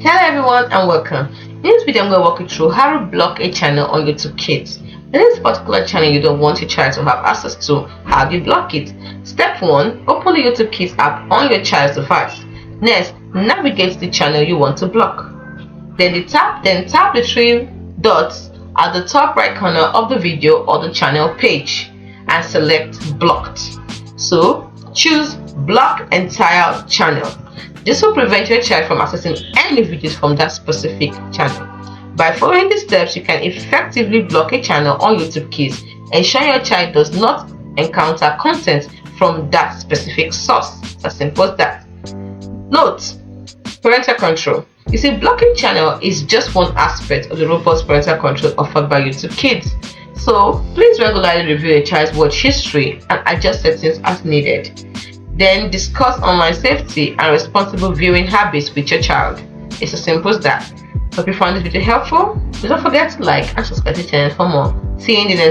Hello everyone and welcome. In this video I'm going to walk you through how to block a channel on YouTube Kids. In this particular channel you don't want your child to have access to, how do you block it? Step 1. Open the YouTube Kids app on your child's device. Next, navigate to the channel you want to block. Then tap the three dots at the top right corner of the video or the channel page and select blocked. So choose block entire channel. This will prevent your child from accessing any videos from that specific channel. By following these steps, you can effectively block a channel on YouTube Kids, ensuring your child does not encounter content from that specific source. As simple as that. Note: parental control. You see, blocking channel is just one aspect of the robust parental control offered by YouTube Kids. So please regularly review your child's watch history and adjust settings as needed. Then discuss online safety and responsible viewing habits with your child. It's as simple as that. Hope you found this video helpful. Please don't forget to like and subscribe to the channel for more. See you in the next video.